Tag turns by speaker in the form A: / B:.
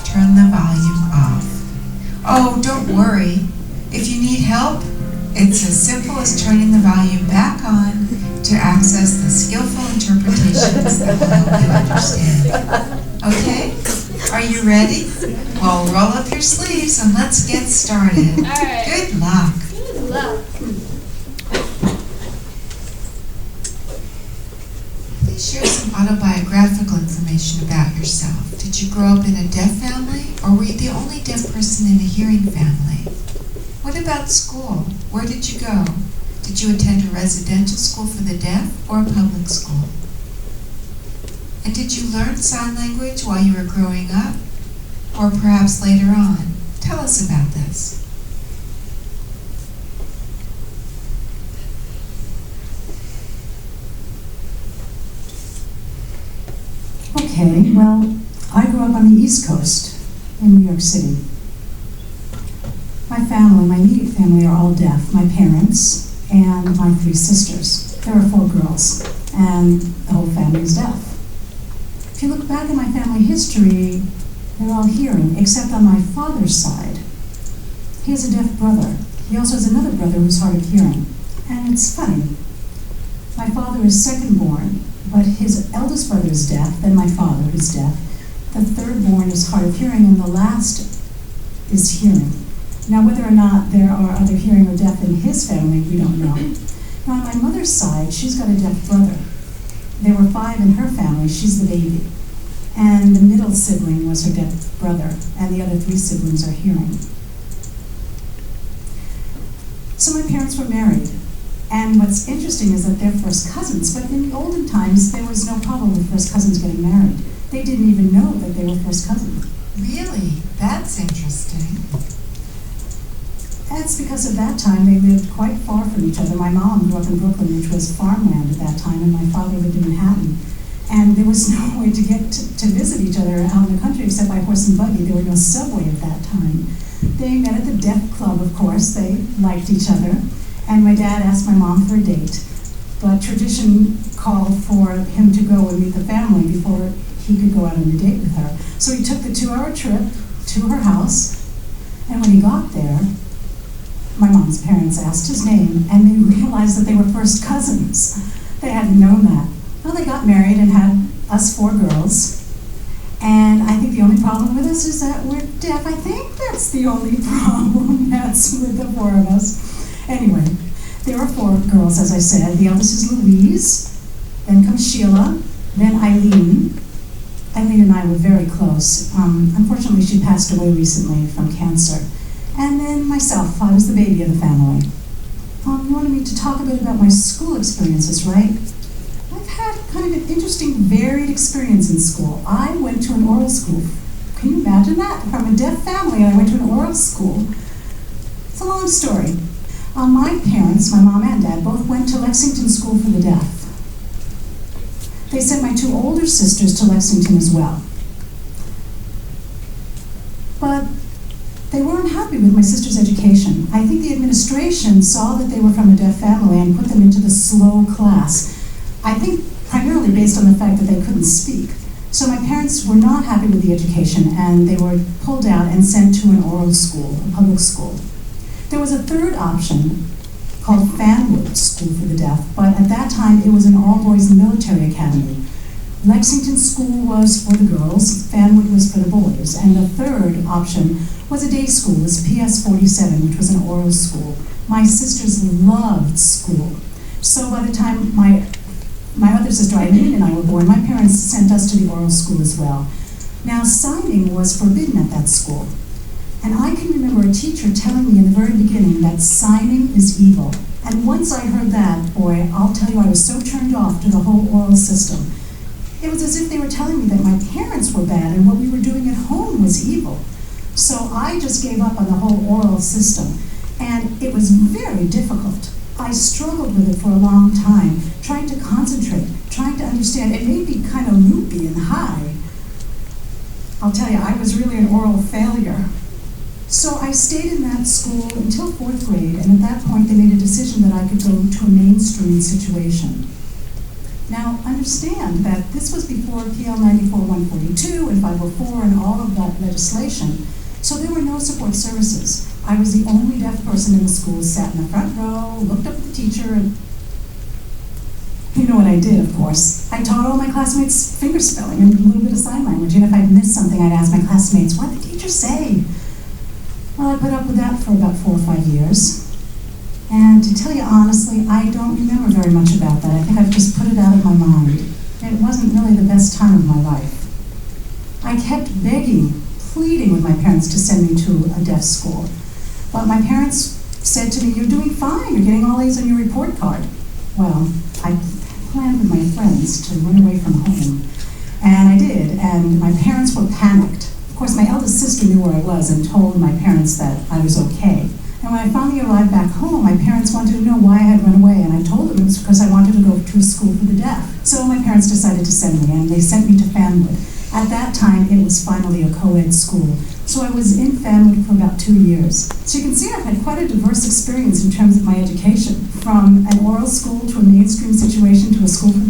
A: turn the volume off. Oh, don't worry. If you need help, it's as simple as turning the volume back on to access the skillful interpretations that will help you understand. Okay? Are you ready? Well, roll up your sleeves and let's get started.
B: All right.
A: Good luck.
B: Good luck.
A: Please share some autobiographical information about yourself. Did you grow up in a deaf family, or were you the only deaf person in a hearing family? What about school? Where did you go? Did you attend a residential school for the deaf or a public school? And did you learn sign language while you were growing up, or perhaps later on? Tell us about this.
C: Okay, well, I grew up on the East Coast in New York City. My family, my immediate family, are all deaf. My parents and my 3 sisters. There are 4 girls, and the whole family is deaf. If you look back at my family history, they're all hearing, except on my father's side. He has a deaf brother. He also has another brother who's hard of hearing. And it's funny. My father is second born, but his eldest brother is deaf, then my father is deaf. The third born is hard of hearing, and the last is hearing. Now, whether or not there are other hearing or deaf in his family, we don't know. Now, on my mother's side, she's got a deaf brother. There were 5 in her family. She's the baby. And the middle sibling was her deaf brother, and the other 3 siblings are hearing. So my parents were married. And what's interesting is that they're first cousins, but in the olden times, there was no problem with first cousins getting married. They didn't even know that they were first cousins.
A: Really? That's interesting.
C: That's because at that time, they lived quite far from each other. My mom grew up in Brooklyn, which was farmland at that time, and my father lived in Manhattan. And there was no way to get to visit each other out in the country except by horse and buggy. There were no subway at that time. They met at the deaf club, of course. They liked each other. And my dad asked my mom for a date. But tradition called for him to go and meet the family before he could go out on a date with her. So he took the 2-hour trip to her house. And when he got there, my mom's parents asked his name, and they realized that they were first cousins. They hadn't known that. Well, they got married and had us 4 girls. And I think the only problem with us is that we're deaf. I think that's the only problem that's with the 4 of us. Anyway, there are 4 girls, as I said. The eldest is Louise, then comes Sheila, then Eileen. Eileen and I were very close. Unfortunately, she passed away recently from cancer. And then myself, I was the baby of the family. You wanted me to talk a bit about my school experiences, right? I've had kind of an interesting, varied experience in school. I went to an oral school. Can you imagine that? From a deaf family, I went to an oral school. It's a long story. My parents, my mom and dad, both went to Lexington School for the Deaf. They sent my 2 older sisters to Lexington as well. But they weren't happy with my sister's education. I think the administration saw that they were from a deaf family and put them into the slow class. I think primarily based on the fact that they couldn't speak. So my parents were not happy with the education, and they were pulled out and sent to an oral school, a public school. There was a third option called Fanwood School for the Deaf, but at that time it was an all-boys military academy. Lexington School was for the girls, Fanwood was for the boys, and the third option was a day school, it was PS 47, which was an oral school. My sisters loved school. So by the time my other sister Eileen and I were born, my parents sent us to the oral school as well. Now, signing was forbidden at that school. And I can remember a teacher telling me in the very beginning that signing is evil. And once I heard that, boy, I'll tell you, I was so turned off to the whole oral system. It was as if they were telling me that my parents were bad and what we were doing at home was evil. So I just gave up on the whole oral system. And it was very difficult. I struggled with it for a long time, trying to concentrate, trying to understand. It made me kind of loopy and high. I'll tell you, I was really an oral failure. So I stayed in that school until 4th grade, and at that point they made a decision that I could go to a mainstream situation. Now, understand that this was before PL 94-142 and 504 and all of that legislation, so there were no support services. I was the only deaf person in the school, sat in the front row, looked up at the teacher, and you know what I did, of course. I taught all my classmates finger spelling and a little bit of sign language, and if I'd missed something, I'd ask my classmates, what did the teacher say? Well, I put up with that for about 4 or 5 years. And to tell you honestly, I don't remember very much about that. I think I've just put it out of my mind. It wasn't really the best time of my life. I kept begging, pleading with my parents to send me to a deaf school. But my parents said to me, you're doing fine, you're getting all A's on your report card. Well, I planned with my friends to run away from home. And I did, and my parents were panicked. Of course, my eldest sister knew where I was and told my parents that I was okay. And when I finally arrived back home, my parents wanted to know why I had run away, and I told them it was because I wanted to go to a school for the deaf. So my parents decided to send me, and they sent me to Fanwood. At that time, it was finally a co-ed school. So I was in Fanwood for about 2 years. So you can see I've had quite a diverse experience in terms of my education, from an oral school to a mainstream situation to a school for